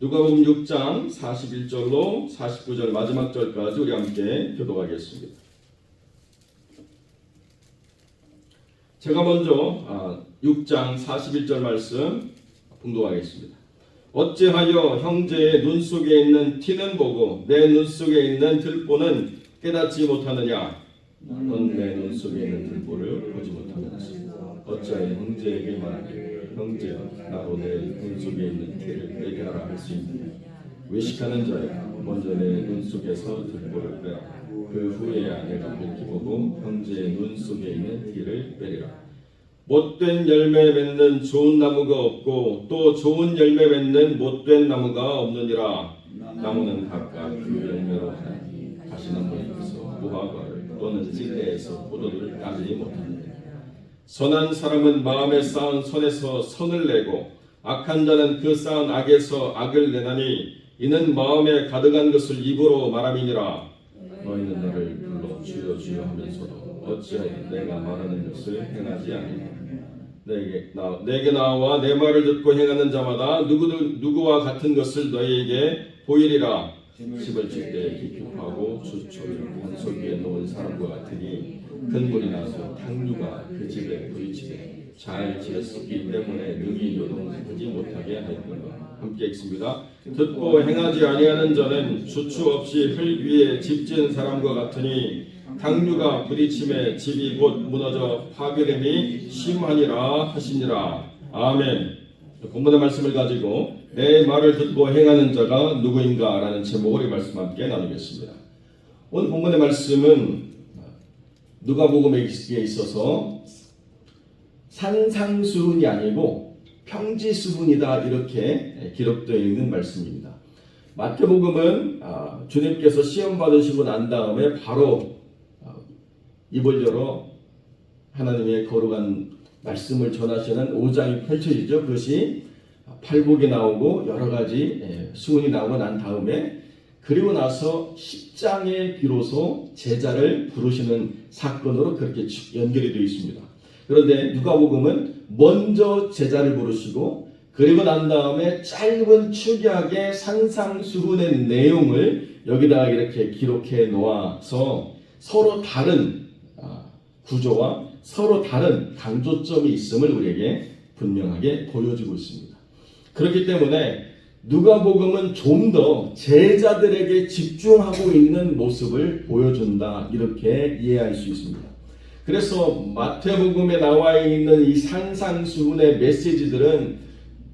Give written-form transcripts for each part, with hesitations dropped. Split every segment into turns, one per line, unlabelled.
누가복음 6장 41절로 49절 마지막 절까지 우리 함께 교독하겠습니다. 제가 먼저 6장 41절 말씀 봉독하겠습니다. 어찌하여 형제의 눈 속에 있는 티는 보고 내 눈 속에 있는 들보는 깨닫지 못하느냐? 넌 내 눈 속에 있는 들보를 보지 못하느냐? 어찌하여 형제에게 말하기를 형제여 나로 내 눈 속에 있는 티를 빼게 하라 할 수 있느냐? 외식하는 자야 먼저 내 눈 속에서 들보를 빼라. 그 후에야 내가 밝히 보고 형제의 눈 속에 있는 티를 빼리라. 못된 열매 맺는 좋은 나무가 없고 또 좋은 열매 맺는 못된 나무가 없느니라. 나무는 각각 그 열매로 하나니 가시나무에서 무화과를 또는 찔레에서 포도를 따지 못하느니라. 선한 사람은 마음에 쌓은 선에서 선을 내고 악한 자는 그 쌓은 악에서 악을 내나니 이는 마음에 가득한 것을 입으로 말함이니라. 너희는 나를 불러 주여 주여 하면서도 어찌하여 내가 말하는 것을 행하지 아니하냐? 내게 나와 내 말을 듣고 행하는 자마다 누구와 같은 것을 너희에게 보이리라. 집을 질 때 깊이 파고 주초를 반석 위에 놓은 사람과 같으니 근본이 나서 탕류가 그 집에 부딪히되 잘 지었기 때문에 능히 요동하지 못하게 하였더라. 함께 읽습니다. 듣고 행하지 아니하는 자는 주추 없이 흙 위에 집 지은 사람과 같으니 탕류가 부딪힘에 집이 곧 무너져 파괴됨이 심하니라 하시니라. 아멘. 본문의 말씀을 가지고 내 말을 듣고 행하는 자가 누구인가 라는 제목으로 이 말씀 함께 나누겠습니다. 오늘 본문의 말씀은 누가복음에 있어서 산상수훈이 아니고 평지수훈이다 이렇게 기록되어 있는 말씀입니다. 마태복음은 주님께서 시험 받으시고 난 다음에 바로 입을 열어 하나님의 거룩한 말씀을 전하시는 5장이 펼쳐지죠. 그것이 팔복이 나오고 여러 가지 수훈이 나오고 난 다음에 그리고 나서 10장에 비로소 제자를 부르시는 사건으로 그렇게 연결이 되어 있습니다. 그런데 누가복음은 먼저 제자를 부르시고 그리고 난 다음에 짧은 축약의 산상수훈의 내용을 여기다가 이렇게 기록해 놓아서 서로 다른 구조와 서로 다른 강조점이 있음을 우리에게 분명하게 보여주고 있습니다. 그렇기 때문에 누가복음은 좀 더 제자들에게 집중하고 있는 모습을 보여준다 이렇게 이해할 수 있습니다. 그래서 마태복음에 나와 있는 이 산상수훈의 메시지들은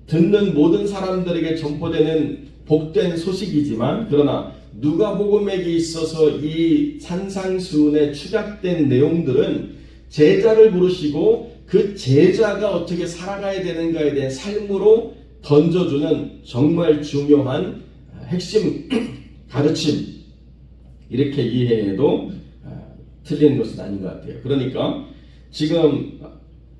듣는 모든 사람들에게 전포되는 복된 소식이지만 그러나 누가복음에게 있어서 이 산상수훈에 축약된 내용들은 제자를 부르시고 그 제자가 어떻게 살아가야 되는가에 대한 삶으로 던져주는 정말 중요한 핵심 가르침 이렇게 이해해도 틀린 것은 아닌 것 같아요. 그러니까 지금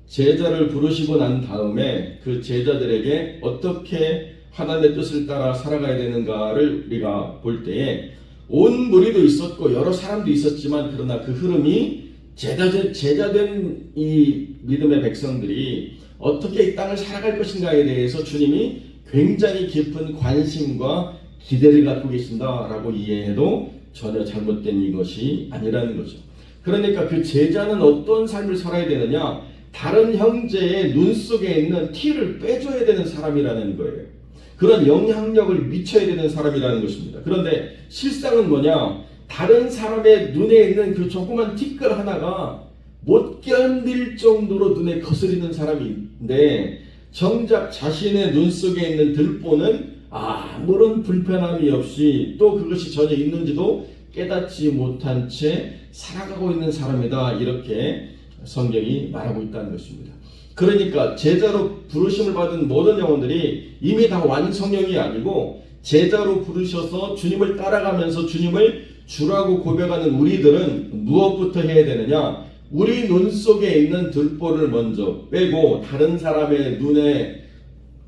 제자를 부르시고 난 다음에 그 제자들에게 어떻게 하나님의 뜻을 따라 살아가야 되는가를 우리가 볼 때에 온 무리도 있었고 여러 사람도 있었지만 그러나 그 흐름이 제자된 이 믿음의 백성들이 어떻게 이 땅을 살아갈 것인가에 대해서 주님이 굉장히 깊은 관심과 기대를 갖고 계신다라고 이해해도 전혀 잘못된 이것이 아니라는 거죠. 그러니까 그 제자는 어떤 삶을 살아야 되느냐? 다른 형제의 눈 속에 있는 티를 빼줘야 되는 사람이라는 거예요. 그런 영향력을 미쳐야 되는 사람이라는 것입니다. 그런데 실상은 뭐냐? 다른 사람의 눈에 있는 그 조그만 티끌 하나가 못 견딜 정도로 눈에 거스리는 사람인데 정작 자신의 눈 속에 있는 들보는 아무런 불편함이 없이 또 그것이 전혀 있는지도 깨닫지 못한 채 살아가고 있는 사람이다 이렇게 성경이 말하고 있다는 것입니다. 그러니까 제자로 부르심을 받은 모든 영혼들이 이미 다 완성형이 아니고 제자로 부르셔서 주님을 따라가면서 주님을 주라고 고백하는 우리들은 무엇부터 해야 되느냐? 우리 눈 속에 있는 들보를 먼저 빼고 다른 사람의 눈에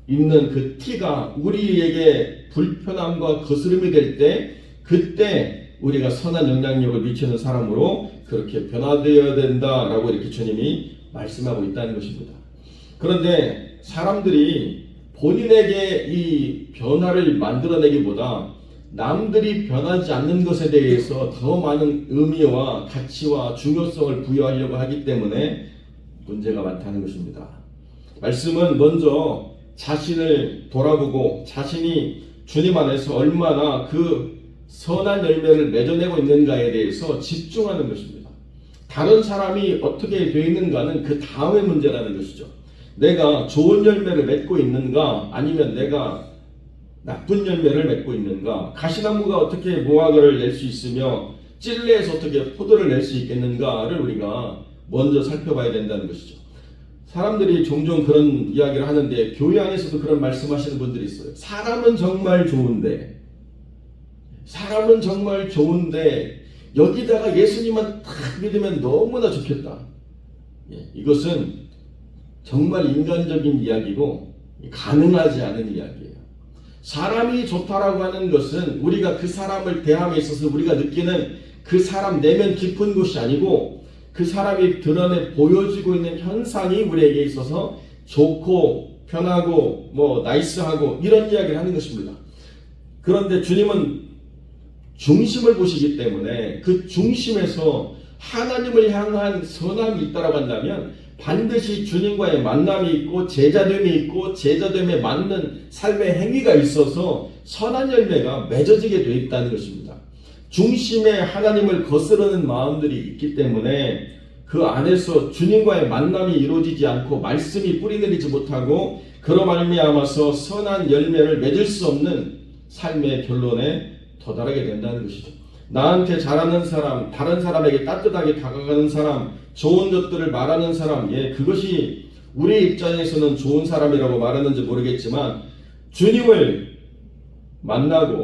있는 그 티가 우리에게 불편함과 거스름이 될 때 그때 우리가 선한 영향력을 미치는 사람으로 그렇게 변화되어야 된다라고 이렇게 주님이 말씀하고 있다는 것입니다. 그런데 사람들이 본인에게 이 변화를 만들어내기보다 남들이 변하지 않는 것에 대해서 더 많은 의미와 가치와 중요성을 부여하려고 하기 때문에 문제가 많다는 것입니다. 말씀은 먼저 자신을 돌아보고 자신이 주님 안에서 얼마나 그 선한 열매를 맺어내고 있는가에 대해서 집중하는 것입니다. 다른 사람이 어떻게 되어 있는가는 그 다음의 문제라는 것이죠. 내가 좋은 열매를 맺고 있는가 아니면 내가 나쁜 열매를 맺고 있는가, 가시나무가 어떻게 무화과를 낼 수 있으며 찔레에서 어떻게 포도를 낼 수 있겠는가를 우리가 먼저 살펴봐야 된다는 것이죠. 사람들이 종종 그런 이야기를 하는데 교회 안에서도 그런 말씀하시는 분들이 있어요. 사람은 정말 좋은데 여기다가 예수님만 딱 믿으면 너무나 좋겠다. 이것은 정말 인간적인 이야기고 가능하지 않은 이야기예요. 사람이 좋다라고 하는 것은 우리가 그 사람을 대함에 있어서 우리가 느끼는 그 사람 내면 깊은 것이 아니고 그 사람이 드러내 보여지고 있는 현상이 우리에게 있어서 좋고 편하고 나이스하고 이런 이야기를 하는 것입니다. 그런데 주님은 중심을 보시기 때문에 그 중심에서 하나님을 향한 선함이 있다고 한다면 반드시 주님과의 만남이 있고 제자됨이 있고 제자됨에 맞는 삶의 행위가 있어서 선한 열매가 맺어지게 되어 있다는 것입니다. 중심에 하나님을 거스르는 마음들이 있기 때문에 그 안에서 주님과의 만남이 이루어지지 않고 말씀이 뿌리내리지 못하고 그로 말미암아서 선한 열매를 맺을 수 없는 삶의 결론에 도달하게 된다는 것이죠. 나한테 잘하는 사람, 다른 사람에게 따뜻하게 다가가는 사람, 좋은 것들을 말하는 사람, 그것이 우리 입장에서는 좋은 사람이라고 말하는지 모르겠지만 주님을 만났기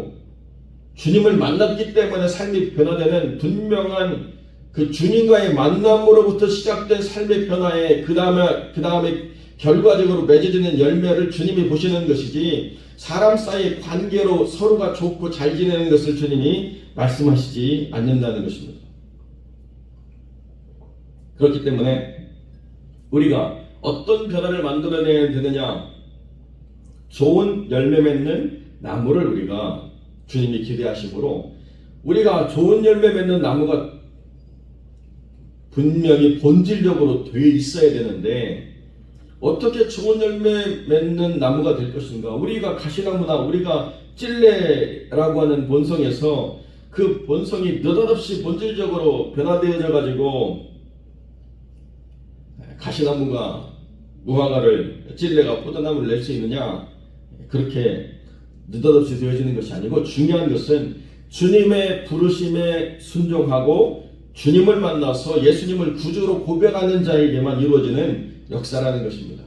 때문에 삶이 변화되는 분명한 그 주님과의 만남으로부터 시작된 삶의 변화에 그 다음에 결과적으로 맺어지는 열매를 주님이 보시는 것이지 사람 사이의 관계로 서로가 좋고 잘 지내는 것을 주님이 말씀하시지 않는다는 것입니다. 그렇기 때문에 우리가 어떤 변화를 만들어내야 되느냐, 좋은 열매 맺는 나무를 우리가 주님이 기대하시므로 우리가 좋은 열매 맺는 나무가 분명히 본질적으로 되어 있어야 되는데 어떻게 좋은 열매 맺는 나무가 될 것인가? 우리가 가시나무나 우리가 찔레라고 하는 본성에서 그 본성이 느닷없이 본질적으로 변화되어져 가지고 가시나무가 무화과를, 찔레가 포도나무를 낼 수 있느냐? 그렇게 느닷없이 되어지는 것이 아니고 중요한 것은 주님의 부르심에 순종하고 주님을 만나서 예수님을 구주로 고백하는 자에게만 이루어지는 역사라는 것입니다.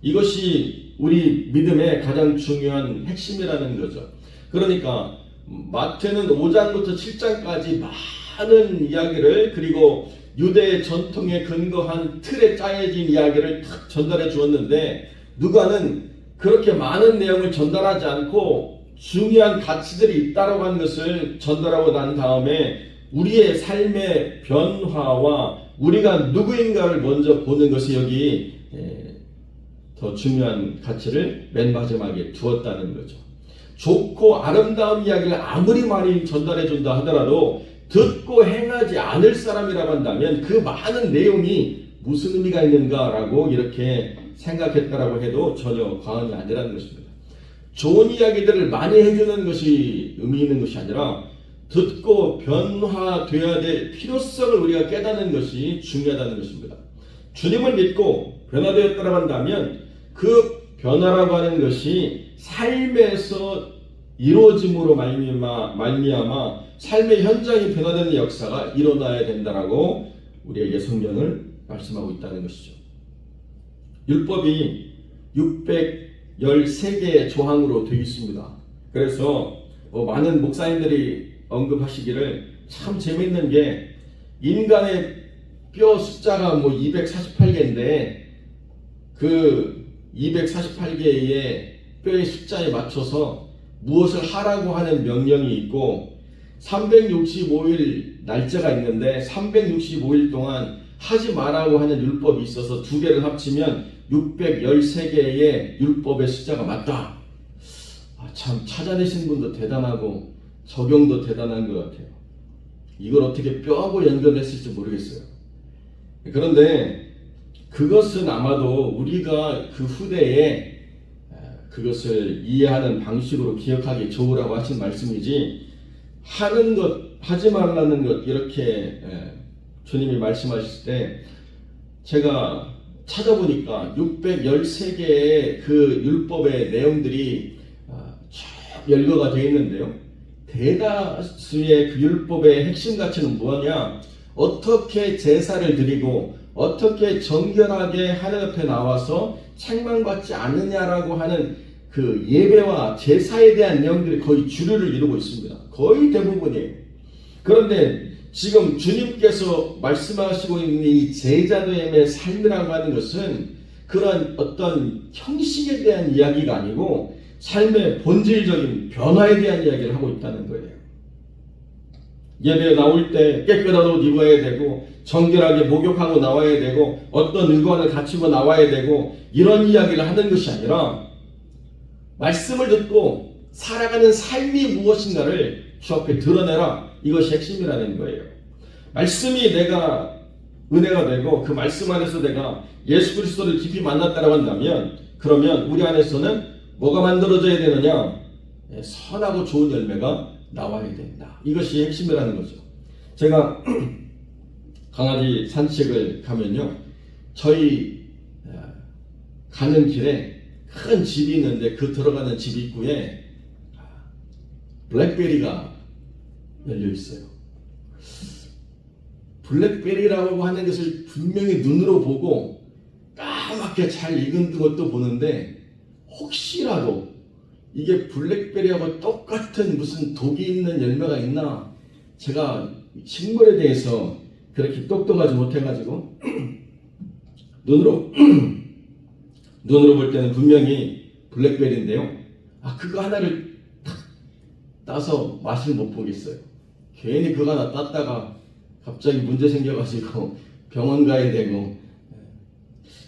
이것이 우리 믿음의 가장 중요한 핵심이라는 거죠. 그러니까 마태는 5장부터 7장까지 많은 이야기를 그리고 유대의 전통에 근거한 틀에 짜여진 이야기를 탁 전달해 주었는데 누가는 그렇게 많은 내용을 전달하지 않고 중요한 가치들이 있다고 하는 것을 전달하고 난 다음에 우리의 삶의 변화와 우리가 누구인가를 먼저 보는 것이 여기 더 중요한 가치를 맨 마지막에 두었다는 거죠. 좋고 아름다운 이야기를 아무리 많이 전달해 준다 하더라도 듣고 행하지 않을 사람이라고 한다면 그 많은 내용이 무슨 의미가 있는가라고 이렇게 생각했다라고 해도 전혀 과언이 아니라는 것입니다. 좋은 이야기들을 많이 해주는 것이 의미 있는 것이 아니라 듣고 변화되어야 될 필요성을 우리가 깨닫는 것이 중요하다는 것입니다. 주님을 믿고 변화되었다고 한다면 그 변화라고 하는 것이 삶에서 이루어짐으로 말미암아 삶의 현장이 변화되는 역사가 일어나야 된다라고 우리에게 성경을 말씀하고 있다는 것이죠. 율법이 613개의 조항으로 되어 있습니다. 그래서 많은 목사님들이 언급하시기를 참 재밌는 게 인간의 뼈 숫자가 248개인데 그 248개의 뼈의 숫자에 맞춰서 무엇을 하라고 하는 명령이 있고 365일 날짜가 있는데 365일 동안 하지 말라고 하는 율법이 있어서 두 개를 합치면 613개의 율법의 숫자가 맞다. 참 찾아내신 분도 대단하고 적용도 대단한 것 같아요. 이걸 어떻게 뼈하고 연결했을지 모르겠어요. 그런데 그것은 아마도 우리가 그 후대에 그것을 이해하는 방식으로 기억하기 좋으라고 하신 말씀이지, 하는 것, 하지 말라는 것, 이렇게 주님이 말씀하실 때 제가 찾아보니까 613개의 그 율법의 내용들이 쭉 열거가 되어 있는데요. 대다수의 그 율법의 핵심 가치는 뭐냐? 어떻게 제사를 드리고 어떻게 정결하게 하나님 앞에 나와서 책망받지 않느냐라고 하는 그 예배와 제사에 대한 내용들이 거의 주류를 이루고 있습니다. 거의 대부분이에요. 그런데 지금 주님께서 말씀하시고 있는 이 제자됨의 삶이라고 하는 것은 그런 어떤 형식에 대한 이야기가 아니고 삶의 본질적인 변화에 대한 이야기를 하고 있다는 거예요. 예배에 나올 때 깨끗한 옷 입어야 되고 정결하게 목욕하고 나와야 되고 어떤 의관을 갖추고 나와야 되고 이런 이야기를 하는 것이 아니라 말씀을 듣고 살아가는 삶이 무엇인가를 주 앞에 드러내라. 이것이 핵심이라는 거예요. 말씀이 내가 은혜가 되고 그 말씀 안에서 내가 예수 그리스도를 깊이 만났다고 한다면 그러면 우리 안에서는 뭐가 만들어져야 되느냐? 선하고 좋은 열매가 나와야 된다. 이것이 핵심이라는 거죠. 제가 강아지 산책을 가면요, 저희 가는 길에 큰 집이 있는데 그 들어가는 집 입구에 블랙베리가 열려 있어요. 블랙베리라고 하는 것을 분명히 눈으로 보고 까맣게 잘 익은 것도 보는데 혹시라도 이게 블랙베리하고 똑같은 무슨 독이 있는 열매가 있나, 제가 식물에 대해서 그렇게 똑똑하지 못해가지고 눈으로 볼 때는 분명히 블랙베리인데요. 그거 하나를 탁 따서 맛을 못 보겠어요. 괜히 그거 하나 땄다가 갑자기 문제 생겨가지고 병원 가야 되고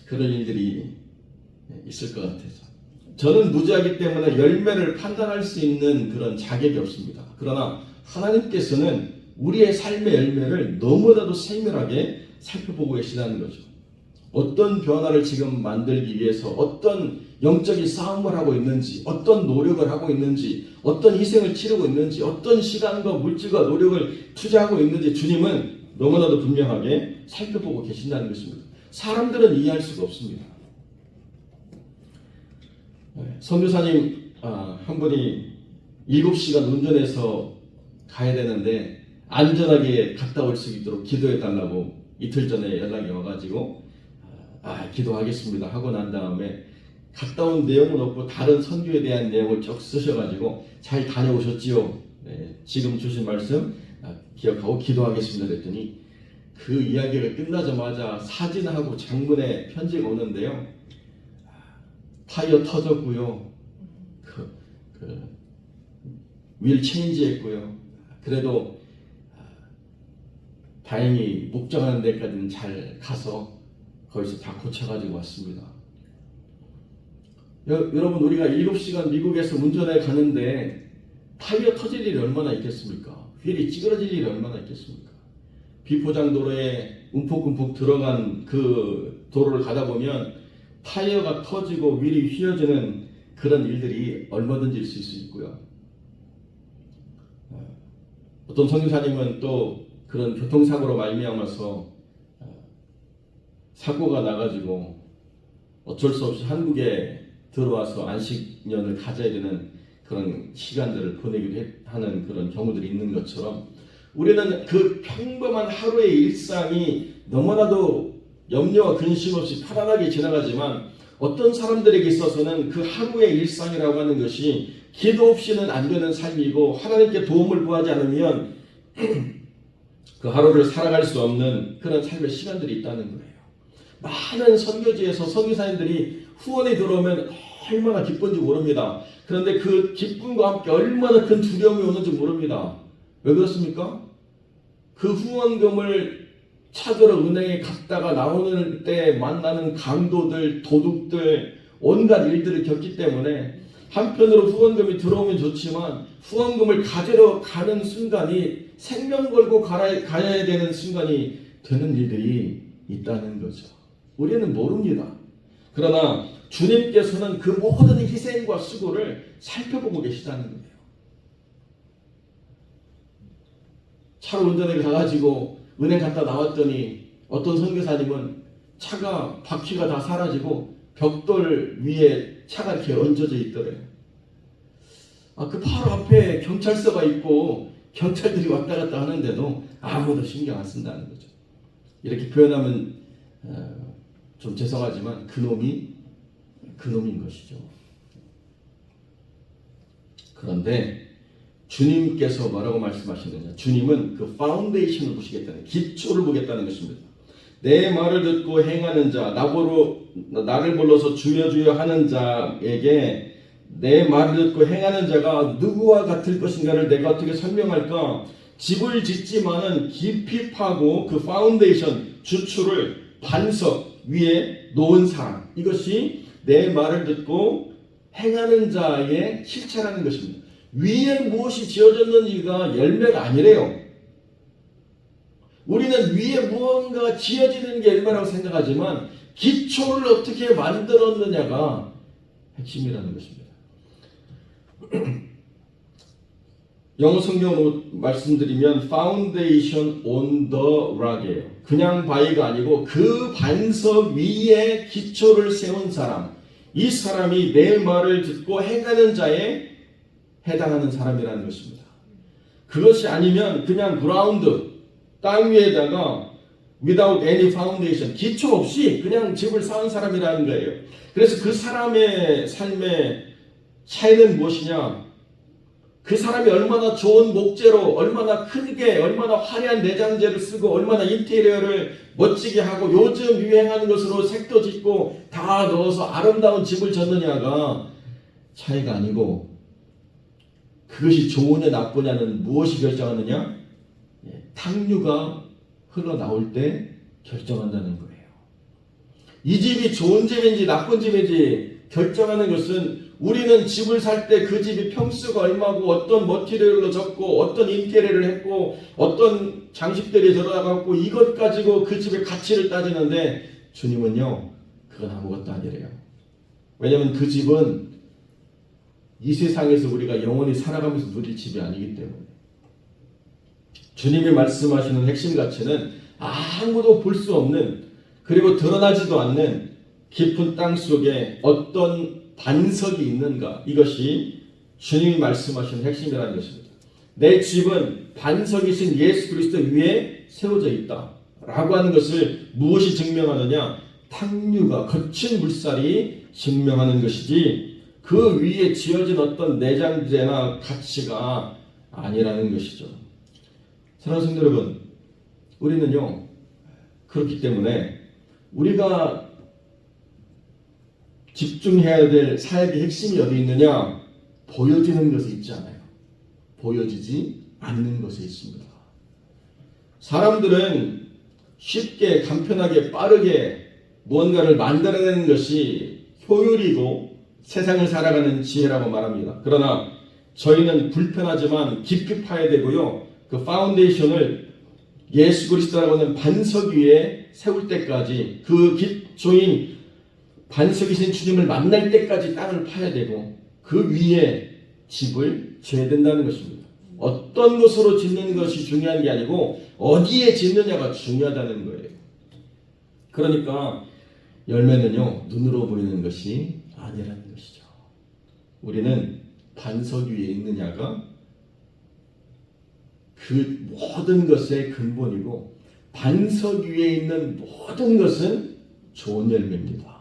그런 일들이 있을 것 같아서. 저는 무지하기 때문에 열매를 판단할 수 있는 그런 자격이 없습니다. 그러나 하나님께서는 우리의 삶의 열매를 너무나도 세밀하게 살펴보고 계시다는 거죠. 어떤 변화를 지금 만들기 위해서 어떤 영적인 싸움을 하고 있는지, 어떤 노력을 하고 있는지, 어떤 희생을 치르고 있는지, 어떤 시간과 물질과 노력을 투자하고 있는지 주님은 너무나도 분명하게 살펴보고 계신다는 것입니다. 사람들은 이해할 수가 없습니다. 선교사님 한 분이 7시간 운전해서 가야 되는데 안전하게 갔다 올 수 있도록 기도해 달라고 이틀 전에 연락이 와가지고 기도하겠습니다 하고 난 다음에 갔다 온 내용은 없고 다른 선교에 대한 내용을 쭉 쓰셔가지고 잘 다녀오셨지요? 지금 주신 말씀 기억하고 기도하겠습니다 그랬더니 그 이야기가 끝나자마자 사진하고 장문의 편지가 오는데요. 타이어 터졌고요. 휠 체인지 했고요. 그래도 다행히 목적하는 데까지는 잘 가서 거기서 다 고쳐가지고 왔습니다. 여러분, 우리가 7시간 미국에서 운전해 가는데 타이어 터질 일이 얼마나 있겠습니까? 휠이 찌그러질 일이 얼마나 있겠습니까? 비포장 도로에 움푹움푹 들어간 그 도로를 가다 보면 타이어가 터지고 휠이 휘어지는 그런 일들이 얼마든지 있을 수 있고요. 어떤 선교사님은 또 그런 교통사고로 말미암아서 사고가 나가지고 어쩔 수 없이 한국에 들어와서 안식년을 가져야 되는 그런 시간들을 보내기도 하는 그런 경우들이 있는 것처럼 우리는 그 평범한 하루의 일상이 너무나도 염려와 근심 없이 편안하게 지나가지만 어떤 사람들에게 있어서는 그 하루의 일상이라고 하는 것이 기도 없이는 안 되는 삶이고 하나님께 도움을 구하지 않으면 그 하루를 살아갈 수 없는 그런 삶의 시간들이 있다는 거예요. 많은 선교지에서 선교사님들이 후원이 들어오면 얼마나 기쁜지 모릅니다. 그런데 그 기쁨과 함께 얼마나 큰 두려움이 오는지 모릅니다. 왜 그렇습니까? 그 후원금을 찾으러 은행에 갔다가 나오는 때 만나는 강도들, 도둑들, 온갖 일들을 겪기 때문에 한편으로 후원금이 들어오면 좋지만 후원금을 가지러 가는 순간이 생명 걸고 가야 되는 순간이 되는 일들이 있다는 거죠. 우리는 모릅니다. 그러나 주님께서는 그 모든 희생과 수고를 살펴보고 계시다는 거예요. 차로 운전해 가가지고 은행 갔다 나왔더니 어떤 선교사님은 차가 바퀴가 다 사라지고 벽돌 위에 차가 이렇게 얹어져 있더래요. 그 바로 앞에 경찰서가 있고 경찰들이 왔다 갔다 하는데도 아무도 신경 안 쓴다는 거죠. 이렇게 표현하면 좀 죄송하지만 그놈인 것이죠. 그런데 주님께서 뭐라고 말씀하시느냐? 주님은 그 파운데이션을 보시겠다는, 기초를 보겠다는 것입니다. 내 말을 듣고 행하는 자, 나를 불러서 주여 주여 하는 자에게 내 말을 듣고 행하는 자가 누구와 같을 것인가를 내가 어떻게 설명할까? 집을 짓지만은 깊이 파고 그 파운데이션, 주추를 반석 위에 놓은 사람, 이것이 내 말을 듣고 행하는 자의 실체라는 것입니다. 위에 무엇이 지어졌는지가 열매가 아니래요. 우리는 위에 무언가 지어지는 게 열매라고 생각하지만 기초를 어떻게 만들었느냐가 핵심이라는 것입니다. 영어 성경으로 말씀드리면 Foundation on the Rock이에요. 그냥 바위가 아니고 그 반석 위에 기초를 세운 사람, 이 사람이 내 말을 듣고 행하는 자에 해당하는 사람이라는 것입니다. 그것이 아니면 그냥 그라운드, 땅 위에다가 without any foundation, 기초 없이 그냥 집을 쌓은 사람이라는 거예요. 그래서 그 사람의 삶의 차이는 무엇이냐? 그 사람이 얼마나 좋은 목재로, 얼마나 크게, 얼마나 화려한 내장재를 쓰고, 얼마나 인테리어를 멋지게 하고, 요즘 유행하는 것으로 색도 짓고 다 넣어서 아름다운 집을 짓느냐가 차이가 아니고, 그것이 좋으냐 나쁘냐는 무엇이 결정하느냐? 탕류가 흘러나올 때 결정한다는 거예요. 이 집이 좋은 집인지 나쁜 집인지 결정하는 것은, 우리는 집을 살 때 그 집이 평수가 얼마고 어떤 머티리얼로 졌고 어떤 인테리어를 했고 어떤 장식들이 들어가고 이것 가지고 그 집의 가치를 따지는데, 주님은요 그건 아무것도 아니래요. 왜냐하면 그 집은 이 세상에서 우리가 영원히 살아가면서 누릴 집이 아니기 때문에. 주님이 말씀하시는 핵심 가치는 아무도 볼 수 없는, 그리고 드러나지도 않는 깊은 땅 속에 어떤 반석이 있는가, 이것이 주님이 말씀하시는 핵심이라는 것입니다. 내 집은 반석이신 예수 그리스도 위에 세워져 있다 라고 하는 것을 무엇이 증명하느냐? 탕류가, 거친 물살이 증명하는 것이지 그 위에 지어진 어떤 내장재나 가치가 아니라는 것이죠. 사랑하는 성도 여러분, 우리는요 그렇기 때문에 우리가 집중해야 될 사역의 핵심이 어디 있느냐? 보여지는 것에 있지 않아요. 보여지지 않는 것에 있습니다. 사람들은 쉽게, 간편하게, 빠르게 무언가를 만들어내는 것이 효율이고 세상을 살아가는 지혜라고 말합니다. 그러나 저희는 불편하지만 깊이 파야 되고요, 그 파운데이션을 예수 그리스도라고 하는 반석 위에 세울 때까지, 그 기초인 반석이신 주님을 만날 때까지 땅을 파야 되고 그 위에 집을 지어야 된다는 것입니다. 어떤 곳으로 짓는 것이 중요한 게 아니고 어디에 짓느냐가 중요하다는 거예요. 그러니까 열매는요 눈으로 보이는 것이 아니라는 것이죠. 우리는 반석 위에 있느냐가 그 모든 것의 근본이고, 반석 위에 있는 모든 것은 좋은 열매입니다.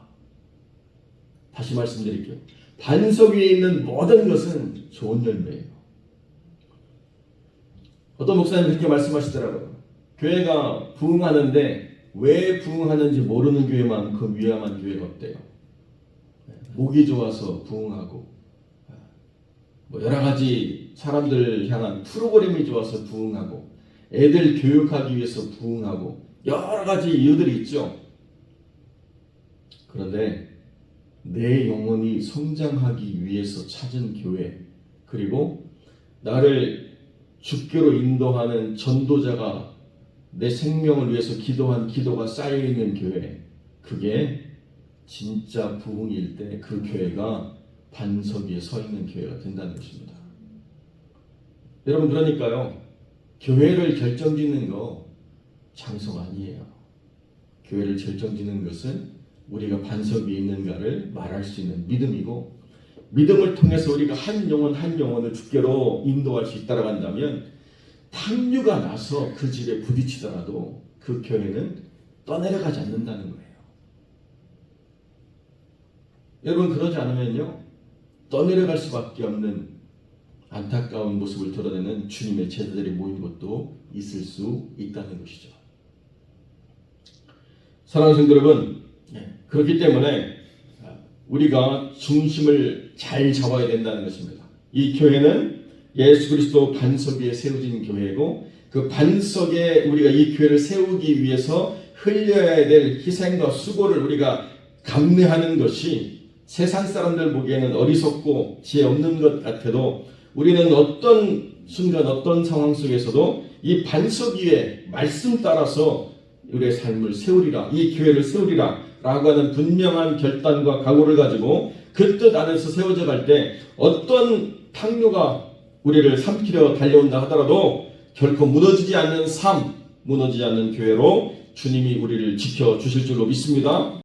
다시 말씀드릴게요. 반석 위에 있는 모든 것은 좋은 열매예요. 어떤 목사님 그렇게 말씀하시더라고요. 교회가 부흥하는데 왜 부흥하는지 모르는 교회만큼 위험한 교회가 없대요. 목이 좋아서 부흥하고, 여러 가지 사람들 향한 프로그램이 좋아서 부흥하고, 애들 교육하기 위해서 부흥하고, 여러 가지 이유들이 있죠. 그런데 내 영혼이 성장하기 위해서 찾은 교회, 그리고 나를 주께로 인도하는 전도자가 내 생명을 위해서 기도한 기도가 쌓여있는 교회, 그게 진짜 부흥일 때 그 교회가 반석 위에 서 있는 교회가 된다는 것입니다. 여러분, 그러니까요, 교회를 결정짓는 거 장소가 아니에요. 교회를 결정짓는 것은 우리가 반석 위에 있는가를 말할 수 있는 믿음이고, 믿음을 통해서 우리가 한 영혼 한 영혼을 주께로 인도할 수 있다고 한다면 탕류가 나서 그 집에 부딪히더라도 그 교회는 떠내려가지 않는다는 거예요. 여러분, 그러지 않으면요, 떠내려갈 수밖에 없는 안타까운 모습을 드러내는 주님의 제자들이 모인 것도 있을 수 있다는 것이죠. 사랑하는 성도 여러분, 그렇기 때문에 우리가 중심을 잘 잡아야 된다는 것입니다. 이 교회는 예수 그리스도 반석 위에 세워진 교회고, 그 반석에 우리가 이 교회를 세우기 위해서 흘려야 될 희생과 수고를 우리가 감내하는 것이 세상 사람들 보기에는 어리석고 지혜 없는 것 같아도, 우리는 어떤 순간 어떤 상황 속에서도 이 반석 위에 말씀 따라서 우리의 삶을 세우리라, 이 교회를 세우리라 라고 하는 분명한 결단과 각오를 가지고 그 뜻 안에서 세워져 갈 때 어떤 탕류가 우리를 삼키려 달려온다 하더라도 결코 무너지지 않는 삶, 무너지지 않는 교회로 주님이 우리를 지켜주실 줄로 믿습니다.